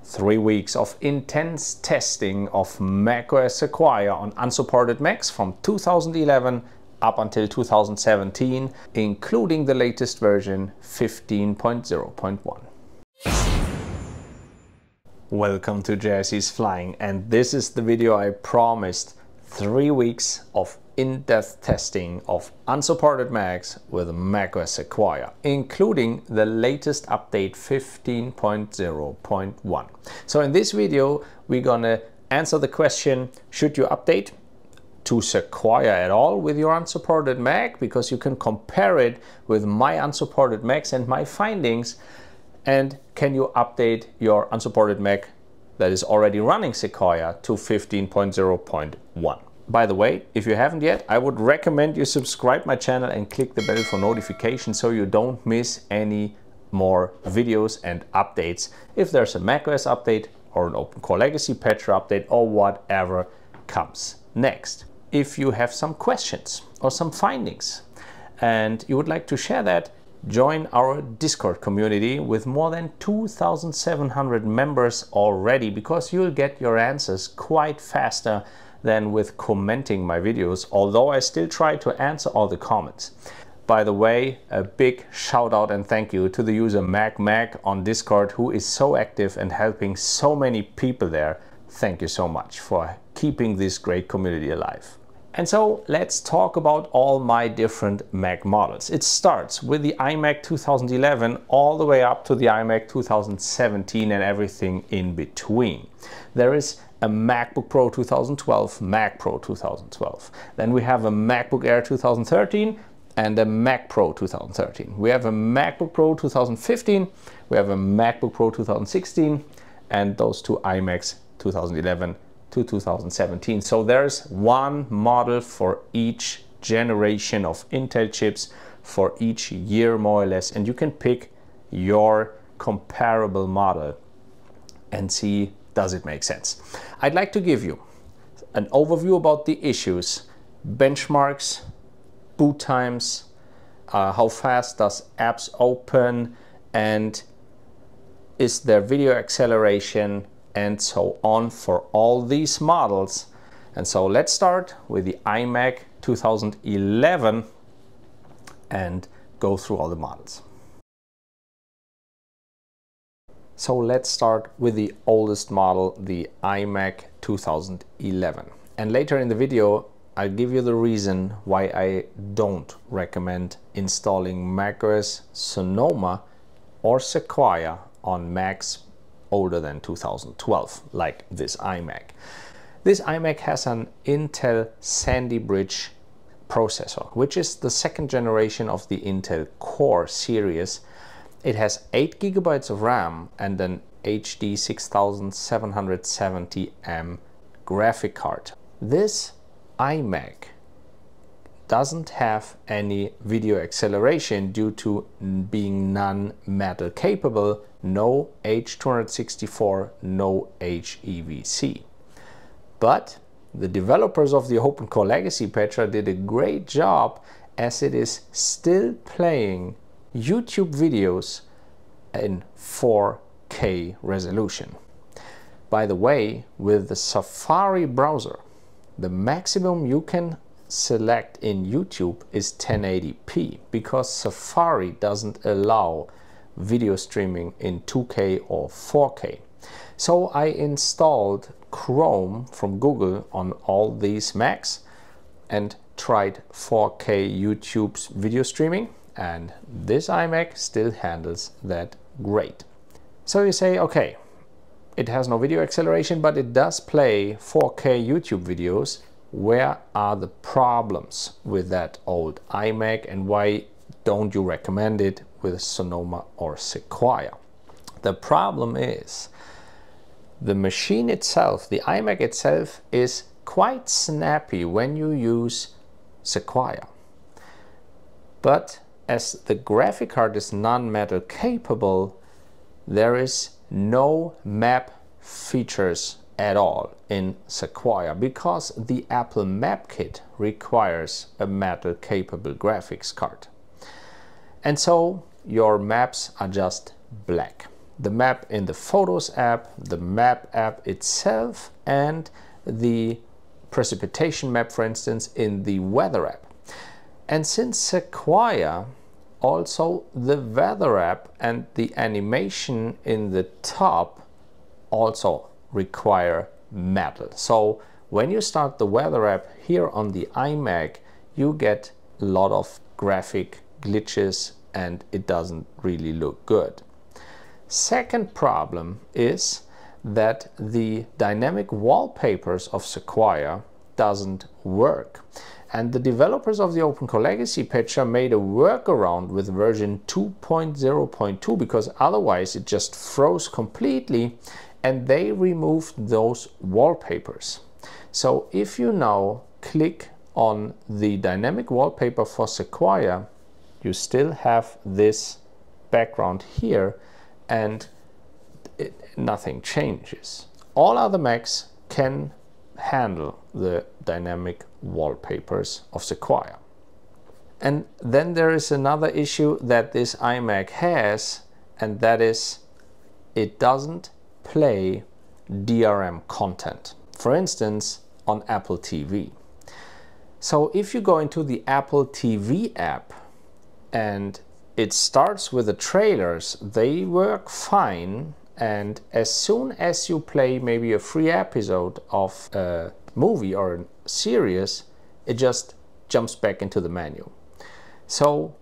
3 weeks of intense testing of macOS Sequoia on unsupported Macs from 2011 up until 2017, including the latest version 15.0.1. Welcome to JSC's Flying, and this is the video I promised. 3 weeks of in-depth testing of unsupported Macs with macOS Sequoia, including the latest update 15.0.1. So in this video, we're gonna answer the question, should you update to Sequoia at all with your unsupported Mac? Because you can compare it with my unsupported Macs and my findings. And can you update your unsupported Mac that is already running Sequoia to 15.0.1? By the way, if you haven't yet, I would recommend you subscribe my channel and click the bell for notifications so you don't miss any more videos and updates if there's a macOS update or an OpenCore Legacy Patcher update or whatever comes next. If you have some questions or some findings and you would like to share that, join our Discord community with more than 2,700 members already, because you'll get your answers quite faster than with commenting my videos, although I still try to answer all the comments. By the way, a big shout out and thank you to the user Mac on Discord, who is so active and helping so many people there. Thank you so much for keeping this great community alive. And so let's talk about all my different Mac models. It starts with the iMac 2011 all the way up to the iMac 2017 and everything in between. There is a MacBook Pro 2012, Mac Pro 2012. Then we have a MacBook Air 2013 and a Mac Pro 2013. We have a MacBook Pro 2015, we have a MacBook Pro 2016, and those two iMacs 2011 to 2017. So there's one model for each generation of Intel chips for each year more or less, and you can pick your comparable model and see, does it make sense? I'd like to give you an overview about the issues, benchmarks, boot times, how fast does apps open, and is there video acceleration, and so on for all these models. And so let's start with the iMac 2011 and go through all the models. So let's start with the oldest model, the iMac 2011. And later in the video, I'll give you the reason why I don't recommend installing macOS Sonoma or Sequoia on Macs older than 2012, like this iMac. This iMac has an Intel Sandy Bridge processor, which is the second generation of the Intel Core series. It has 8 GB of RAM and an HD 6770M graphic card. This iMac doesn't have any video acceleration due to being non-metal capable, no H.264, no HEVC. But the developers of the OpenCore Legacy Patcher did a great job, as it is still playing YouTube videos in 4K resolution. By the way, with the Safari browser, the maximum you can select in YouTube is 1080p, because Safari doesn't allow video streaming in 2K or 4K. So I installed Chrome from Google on all these Macs and tried 4K YouTube's video streaming, and this iMac still handles that great. So you say, okay, it has no video acceleration, but it does play 4K YouTube videos. Where are the problems with that old iMac, and why don't you recommend it with Sonoma or Sequoia? The problem is the machine itself, the iMac itself, is quite snappy when you use Sequoia. But as the graphic card is non-metal capable, there is no map features at all in Sequoia, because the Apple Map Kit requires a metal capable graphics card. And so your maps are just black. the map in the Photos app, the Map app itself, and the precipitation map, for instance, in the Weather app. And since Sequoia, also the Weather app and the animation in the top also require Metal. So when you start the Weather app here on the iMac, you get a lot of graphic glitches and it doesn't really look good. Second problem is that the dynamic wallpapers of Sequoia doesn't work. And the developers of the OpenCore Legacy Patcher made a workaround with version 2.0.2 because otherwise it just froze completely, and they removed those wallpapers. So if you now click on the dynamic wallpaper for Sequoia, you still have this background here and nothing changes. All other Macs can handle the dynamic wallpapers of Sequoia. And then there is another issue that this iMac has, and that is it doesn't play DRM content. For instance, on Apple TV. So if you go into the Apple TV app and it starts with the trailers, they work fine, and as soon as you play maybe a free episode of a movie or a series, it just jumps back into the menu. So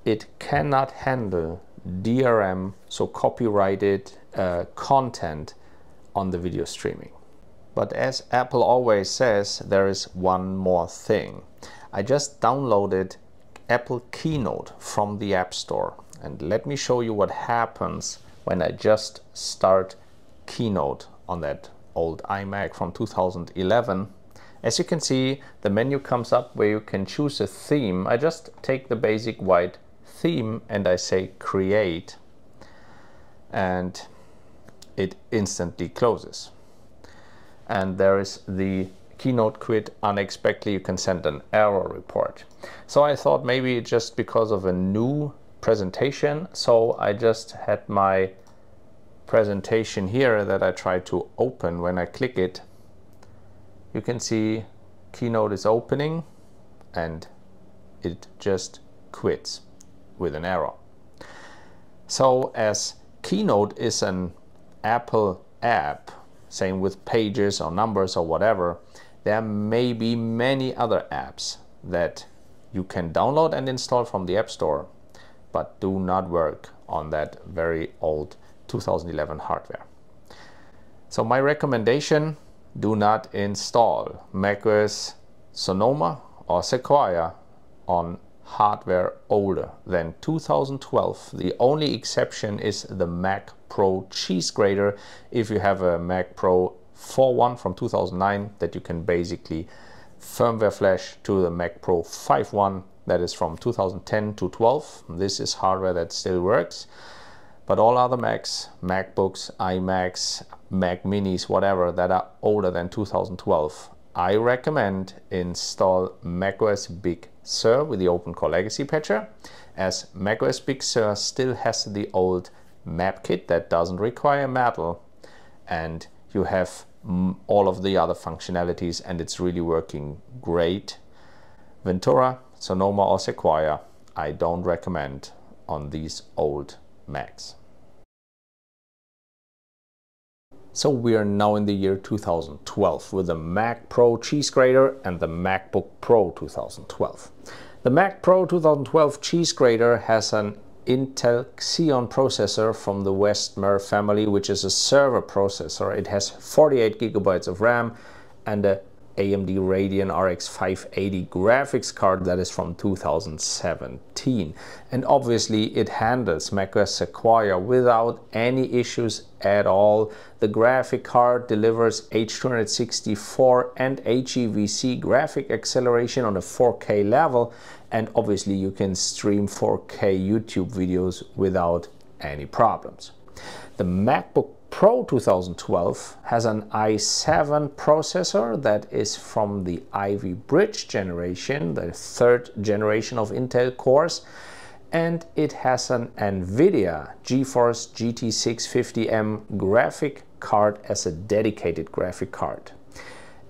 it cannot handle DRM, so copyrighted content on the video streaming. But as Apple always says, there is one more thing. I just downloaded Apple Keynote from the App Store, and let me show you what happens when I just start Keynote on that old iMac from 2011. As you can see, the menu comes up where you can choose a theme. I just take the basic white theme and I say create, and it instantly closes. And there is the Keynote quit unexpectedly. You can send an error report. So I thought maybe just because of a new presentation, so I just had my presentation here that I try to open. When I click it, you can see Keynote is opening and it just quits with an error. So as Keynote is an Apple app, same with Pages or Numbers or whatever, there may be many other apps that you can download and install from the App Store, but do not work on that very old 2011 hardware. So my recommendation, do not install macOS Sonoma or Sequoia on hardware older than 2012. The only exception is the Mac Pro cheese grater. If you have a Mac Pro 4.1 from 2009, that you can basically firmware flash to the Mac Pro 5.1 that is from 2010 to 12. This is hardware that still works. But all other Macs, MacBooks, iMacs, Mac Minis, whatever, that are older than 2012, I recommend install macOS Big Sur with the OpenCore Legacy Patcher, as macOS Big Sur still has the old map kit that doesn't require Metal, and you have all of the other functionalities, and it's really working great. Ventura, Sonoma or Sequoia, I don't recommend on these old Macs. So we are now in the year 2012 with the Mac Pro cheese grater and the MacBook Pro 2012. The Mac Pro 2012 cheese grater has an Intel Xeon processor from the Westmer family, which is a server processor. It has 48 gigabytes of RAM and a AMD Radeon RX 580 graphics card that is from 2017. And obviously it handles macOS Sequoia without any issues at all. The graphic card delivers H.264 and HEVC graphic acceleration on a 4K level, and obviously you can stream 4K YouTube videos without any problems. The MacBook Pro 2012 has an i7 processor that is from the Ivy Bridge generation, the third generation of Intel cores, and it has an NVIDIA GeForce GT 650M graphic card as a dedicated graphic card.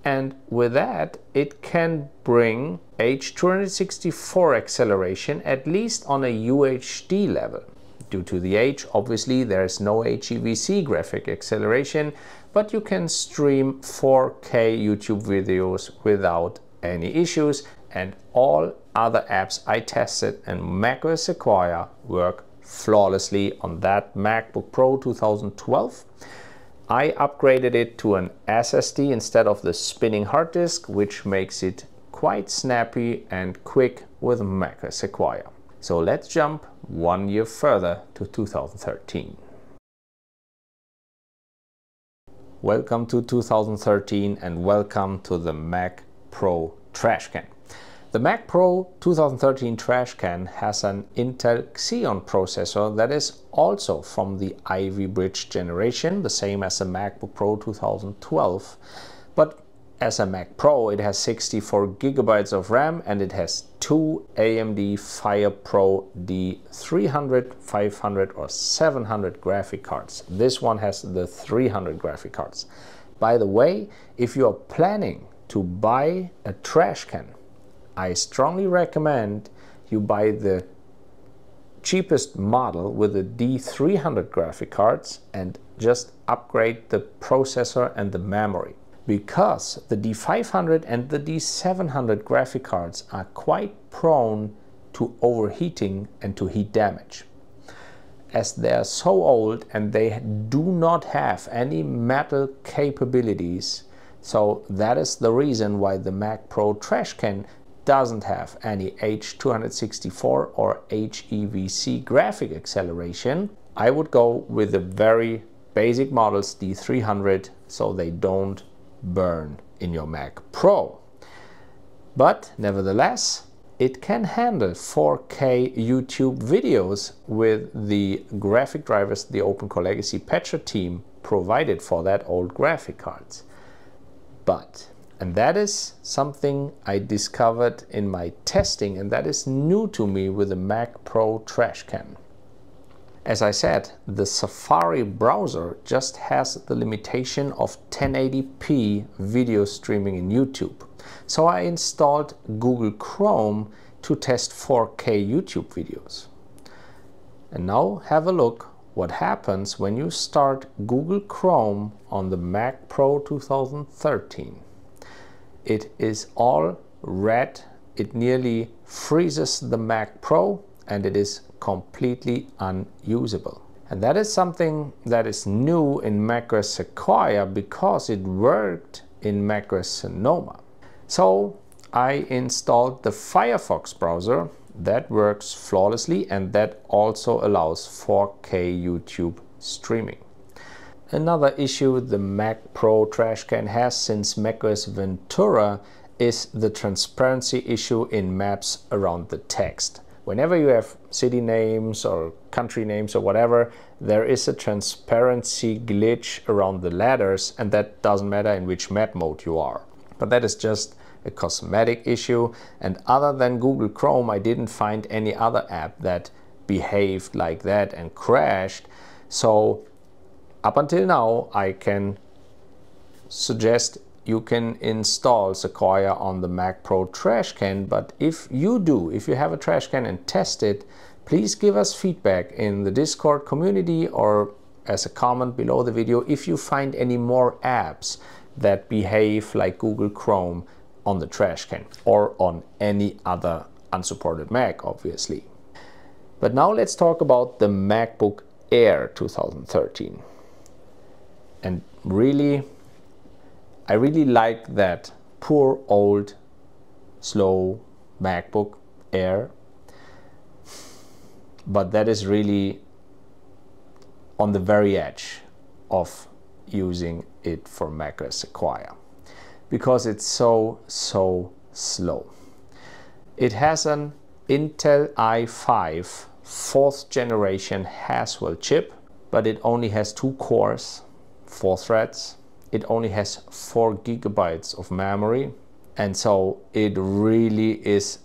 And with that, it can bring H.264 acceleration at least on a UHD level. Due to the H, obviously there is no HEVC graphic acceleration, but you can stream 4K YouTube videos without any issues, and all other apps I tested in macOS Sequoia work flawlessly on that MacBook Pro 2012. I upgraded it to an SSD instead of the spinning hard disk, which makes it quite snappy and quick with macOS Sequoia. So let's jump 1 year further to 2013. Welcome to 2013 and welcome to the Mac Pro trash can. The Mac Pro 2013 trash can has an Intel Xeon processor that is also from the Ivy Bridge generation, the same as the MacBook Pro 2012. But as a Mac Pro, it has 64 GB of RAM and it has two AMD FirePro D300, 500 or 700 graphic cards. This one has the 300 graphic cards. By the way, if you are planning to buy a trash can, I strongly recommend you buy the cheapest model with the D300 graphic cards and just upgrade the processor and the memory, because the D500 and the D700 graphic cards are quite prone to overheating and to heat damage, as they are so old and they do not have any metal capabilities. So that is the reason why the Mac Pro trash can doesn't have any H.264 or HEVC graphic acceleration. I would go with the very basic models D300 so they don't burn in your Mac Pro. But nevertheless, it can handle 4K YouTube videos with the graphic drivers the OpenCore Legacy Patcher team provided for that old graphic cards. But, and that is something I discovered in my testing, and that is new to me with the Mac Pro trash can. As I said, the Safari browser just has the limitation of 1080p video streaming in YouTube. So I installed Google Chrome to test 4K YouTube videos. And now have a look what happens when you start Google Chrome on the Mac Pro 2013. It is all red, it nearly freezes the Mac Pro, and it is completely unusable. And that is something that is new in macOS Sequoia because it worked in macOS Sonoma. So I installed the Firefox browser. That works flawlessly and that also allows 4K YouTube streaming. Another issue the Mac Pro trash can has since macOS Ventura is the transparency issue in maps around the text. Whenever you have city names or country names or whatever, there is a transparency glitch around the letters, and that doesn't matter in which map mode you are. But that is just a cosmetic issue, and other than Google Chrome I didn't find any other app that behaved like that and crashed. So up until now I can suggest you can install Sequoia on the Mac Pro trash can, but if you have a trash can and test it, please give us feedback in the Discord community or as a comment below the video if you find any more apps that behave like Google Chrome on the trash can or on any other unsupported Mac, obviously. But now let's talk about the MacBook Air 2013. And I really like that poor old slow MacBook Air, but that is really on the very edge of using it for macOS Sequoia because it's so slow. It has an Intel i5 4th generation Haswell chip, but it only has 2 cores, 4 threads. It only has 4 GB of memory, and so it really is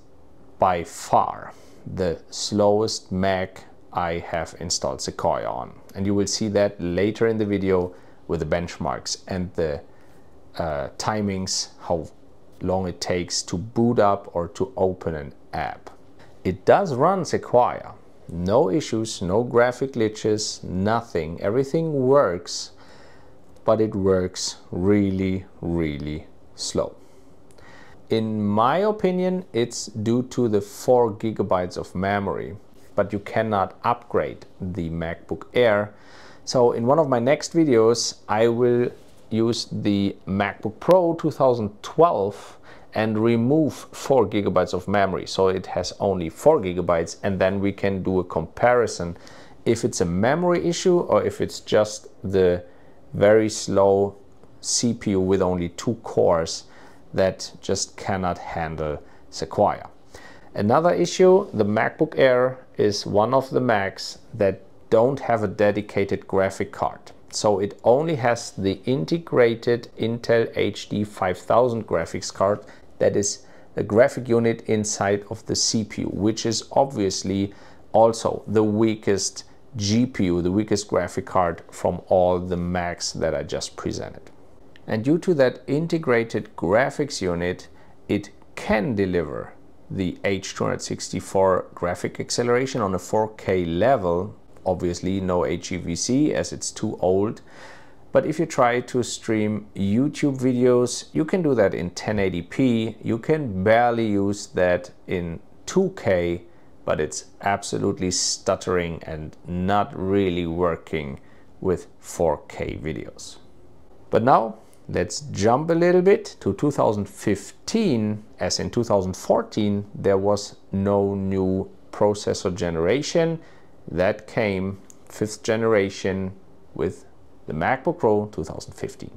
by far the slowest Mac I have installed Sequoia on. And you will see that later in the video with the benchmarks and the timings, how long it takes to boot up or to open an app. It does run Sequoia. No issues, no graphic glitches, nothing. Everything works, but it works really, really slow. In my opinion, it's due to the 4 GB of memory, but you cannot upgrade the MacBook Air. So in one of my next videos, I will use the MacBook Pro 2012 and remove 4 GB of memory. So it has only 4 GB, and then we can do a comparison if it's a memory issue or if it's just the very slow CPU with only 2 cores that just cannot handle Sequoia. Another issue, the MacBook Air is one of the Macs that don't have a dedicated graphic card. So it only has the integrated Intel HD 5000 graphics card, that is a graphic unit inside of the CPU, which is obviously also the weakest GPU, the weakest graphic card from all the Macs that I just presented. And due to that integrated graphics unit, it can deliver the H.264 graphic acceleration on a 4K level. Obviously no HEVC as it's too old. But if you try to stream YouTube videos, you can do that in 1080p. You can barely use that in 2K, but it's absolutely stuttering and not really working with 4K videos. But now let's jump a little bit to 2015, as in 2014 there was no new processor generation. That came 5th generation with the MacBook Pro 2015.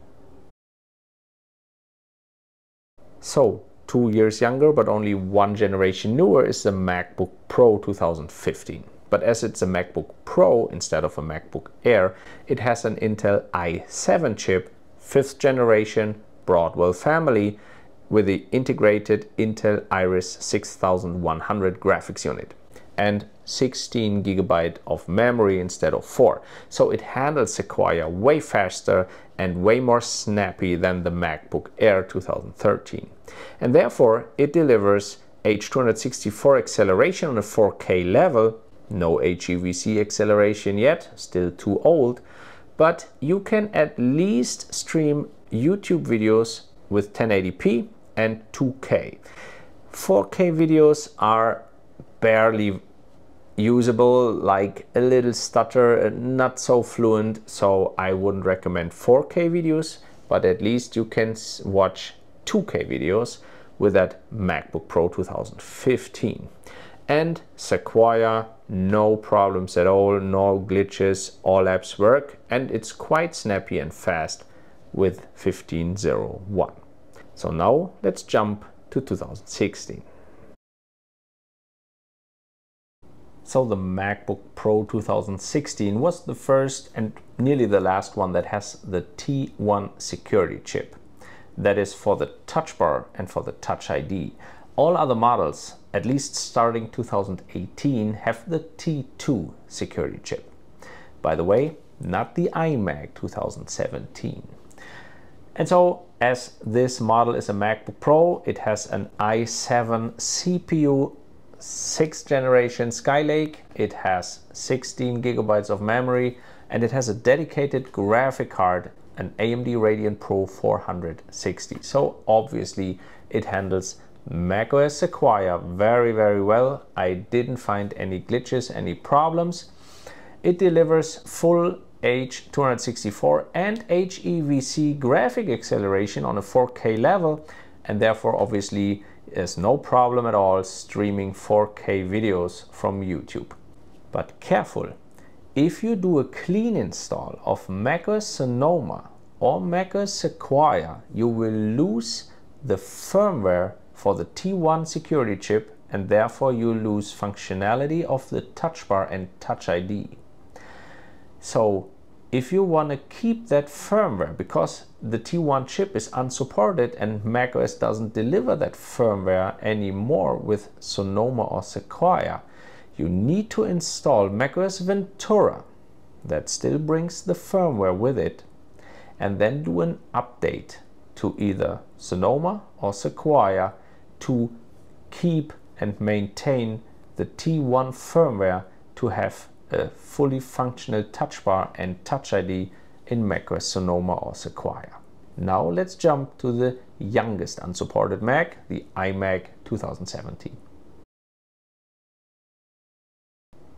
So 2 years younger but only 1 generation newer is the MacBook Pro 2015. But as it's a MacBook Pro instead of a MacBook Air, it has an Intel i7 chip, 5th generation Broadwell family, with the integrated Intel Iris 6100 graphics unit and 16 GB of memory instead of 4. So it handles Sequoia way faster and way more snappy than the MacBook Air 2013. And therefore it delivers H.264 acceleration on a 4K level, no HEVC acceleration yet, still too old, but you can at least stream YouTube videos with 1080p and 2K. 4K videos are barely usable, like a little stutter, not so fluent, so I wouldn't recommend 4K videos, but at least you can watch 2K videos with that MacBook Pro 2015. And Sequoia, no problems at all, no glitches, all apps work, and it's quite snappy and fast with 15.01. So now let's jump to 2016. So the MacBook Pro 2016 was the first and nearly the last one that has the T1 security chip. That is for the Touch Bar and for the Touch ID. All other models, at least starting 2018, have the T2 security chip. By the way, not the iMac 2017. And so, as this model is a MacBook Pro, it has an i7 CPU, 6th generation Skylake, it has 16 GB of memory, and it has a dedicated graphic card, an AMD Radeon Pro 460. So obviously it handles macOS Sequoia very, very well. I didn't find any glitches, any problems. It delivers full H.264 and HEVC graphic acceleration on a 4K level, and therefore obviously there's no problem at all streaming 4K videos from YouTube. But careful, if you do a clean install of macOS Sonoma or macOS Sequoia, you will lose the firmware for the T1 security chip, and therefore you lose functionality of the Touch Bar and Touch ID. So if you want to keep that firmware, because the T1 chip is unsupported and macOS doesn't deliver that firmware anymore with Sonoma or Sequoia, you need to install macOS Ventura. That still brings the firmware with it, and then do an update to either Sonoma or Sequoia to keep and maintain the T1 firmware to have a fully functional touch bar and Touch ID in macOS Sonoma or Sequoia. Now let's jump to the youngest unsupported Mac, the iMac 2017.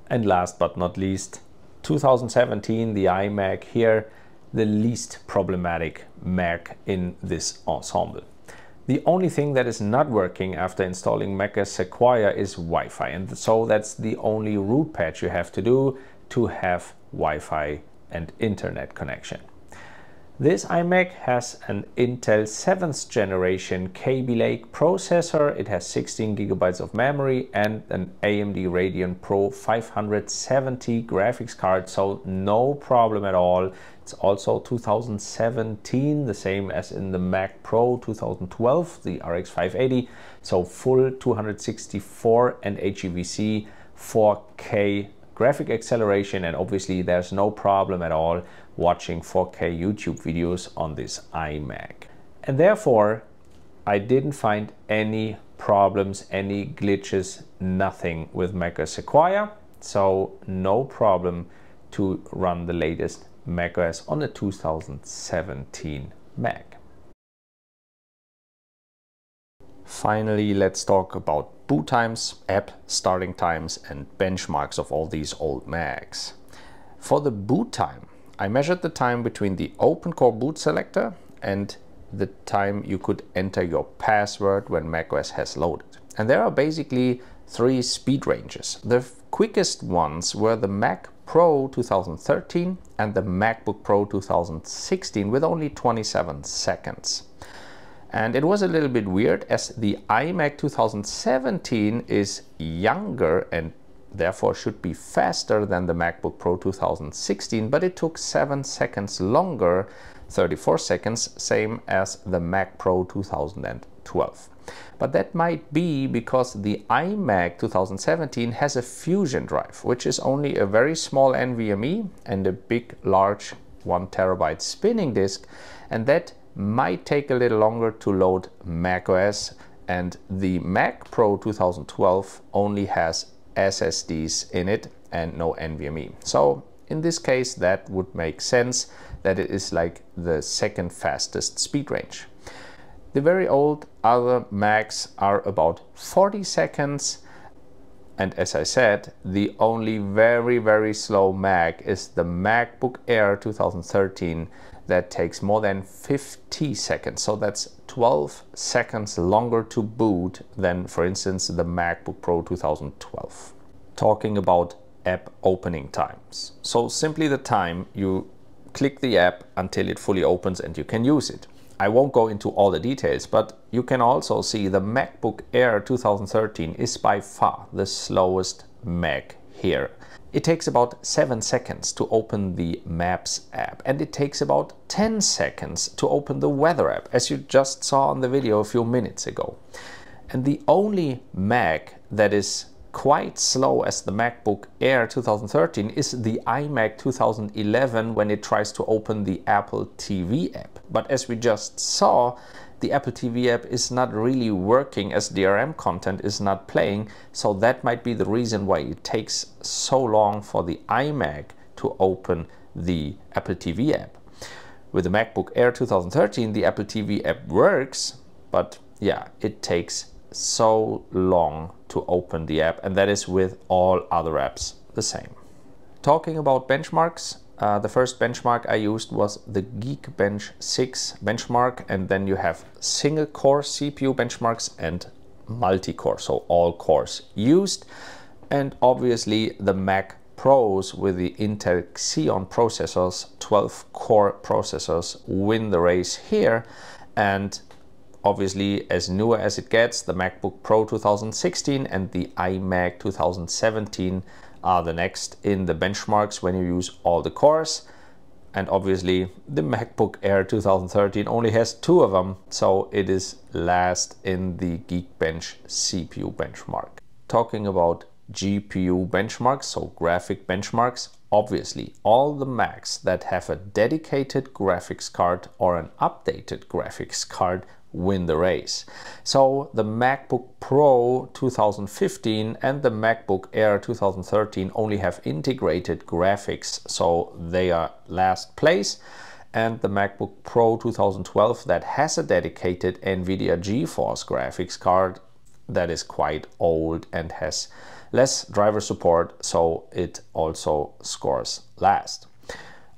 And last but not least, 2017, the iMac here, the least problematic Mac in this ensemble. The only thing that is not working after installing macOS Sequoia is Wi-Fi, and so that's the only root patch you have to do to have Wi-Fi and internet connection. This iMac has an Intel 7th generation Kaby Lake processor. It has 16 GB of memory and an AMD Radeon Pro 570 graphics card, so no problem at all. It's also 2017, the same as in the Mac Pro 2012, the RX 580, so full 264 and HEVC 4K graphic acceleration, and obviously there's no problem at all watching 4K YouTube videos on this iMac. And therefore, I didn't find any problems, any glitches, nothing with macOS Sequoia, so no problem to run the latest macOS on a 2017 Mac. Finally, let's talk about boot times, app starting times, and benchmarks of all these old Macs. For the boot time, I measured the time between the OpenCore boot selector and the time you could enter your password when macOS has loaded. And there are basically three speed ranges. The quickest ones were the Mac Pro 2013 and the MacBook Pro 2016 with only 27 seconds. And it was a little bit weird as the iMac 2017 is younger and therefore should be faster than the MacBook Pro 2016, but it took 7 seconds longer, 34 seconds, same as the Mac Pro 2012. But that might be because the iMac 2017 has a Fusion drive, which is only a very small NVMe and a big, large 1 TB spinning disk, and that might take a little longer to load macOS, and the Mac Pro 2012 only has SSDs in it and no NVMe. So in this case, that would make sense that it is like the second fastest speed range. The very old other Macs are about 40 seconds. And as I said, the only very slow Mac is the MacBook Air 2013 that takes more than 50 seconds. So that's 12 seconds longer to boot than, for instance, the MacBook Pro 2012. Talking about app opening times. So simply the time you click the app until it fully opens and you can use it. I won't go into all the details, but you can also see the MacBook Air 2013 is by far the slowest Mac here. It takes about 7 seconds to open the Maps app, and it takes about 10 seconds to open the Weather app, as you just saw in the video a few minutes ago. And the only Mac that is quite slow as the MacBook Air 2013 is the iMac 2011 when it tries to open the Apple TV app. But as we just saw, the Apple TV app is not really working as DRM content is not playing, so that might be the reason why it takes so long for the iMac to open the Apple TV app. With the MacBook Air 2013, the Apple TV app works, but yeah, it takes so long to open the app, and that is with all other apps the same. Talking about benchmarks, the first benchmark I used was the Geekbench 6 benchmark, and then you have single core CPU benchmarks and multi-core, so all cores used. And obviously the Mac Pros with the Intel Xeon processors, 12 core processors, win the race here. And obviously, as newer as it gets, the MacBook Pro 2016 and the iMac 2017 are the next in the benchmarks when you use all the cores. And obviously, the MacBook Air 2013 only has 2 of them, so it is last in the Geekbench CPU benchmark. Talking about GPU benchmarks, so graphic benchmarks. Obviously, all the Macs that have a dedicated graphics card or an updated graphics card win the race. So the MacBook Pro 2015 and the MacBook Air 2013 only have integrated graphics, so they are last place. And the MacBook Pro 2012 that has a dedicated NVIDIA GeForce graphics card that is quite old and has less driver support, so it also scores last.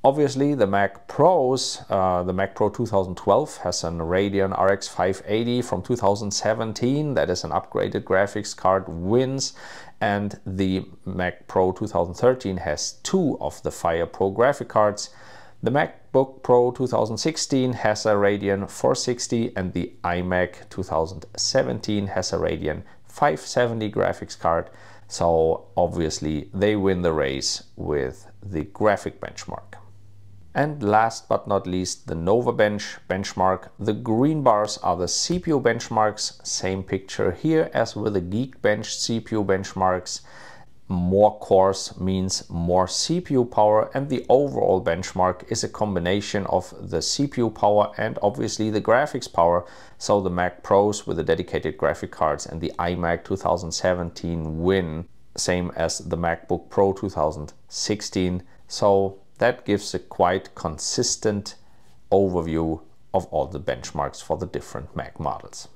Obviously, the Mac Pros, the Mac Pro 2012 has a Radeon RX 580 from 2017, that is an upgraded graphics card, wins, and the Mac Pro 2013 has two of the Fire Pro graphic cards. The MacBook Pro 2016 has a Radeon 460 and the iMac 2017 has a Radeon 570 graphics card, so obviously they win the race with the graphic benchmark. And last but not least, the Nova benchmark. The green bars are the CPU benchmarks, same picture here as with the Geekbench CPU benchmarks. More cores means more CPU power, and the overall benchmark is a combination of the CPU power and obviously the graphics power. So the Mac Pros with the dedicated graphic cards and the iMac 2017 win, same as the MacBook Pro 2016. So that gives a quite consistent overview of all the benchmarks for the different Mac models.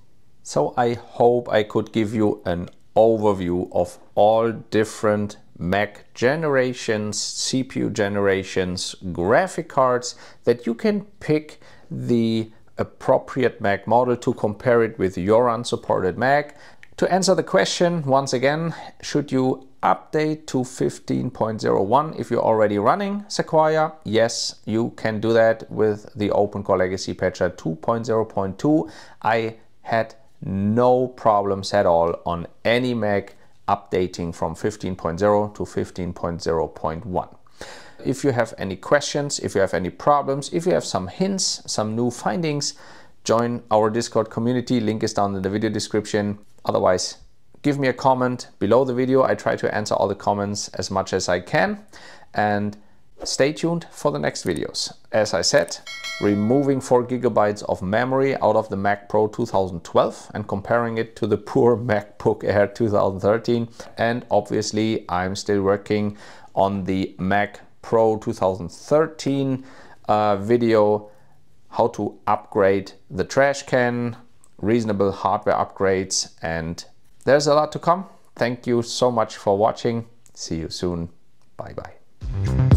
So I hope I could give you an overview of all different Mac generations, CPU generations, graphic cards, that you can pick the appropriate Mac model to compare it with your unsupported Mac. To answer the question, once again, should you update to 15.01 if you're already running Sequoia? Yes, you can do that with the OpenCore Legacy Patcher 2.0.2. I had no problems at all on any Mac updating from 15.0 to 15.0.1. If you have any questions, if you have any problems, if you have some hints, some new findings, join our Discord community. Link is down in the video description. Otherwise, give me a comment below the video. I try to answer all the comments as much as I can. And stay tuned for the next videos. As I said, removing 4 GB of memory out of the Mac Pro 2012 and comparing it to the poor MacBook Air 2013. And obviously, I'm still working on the Mac Pro 2013 video, how to upgrade the trash can, reasonable hardware upgrades, and there's a lot to come. Thank you so much for watching. See you soon. Bye bye.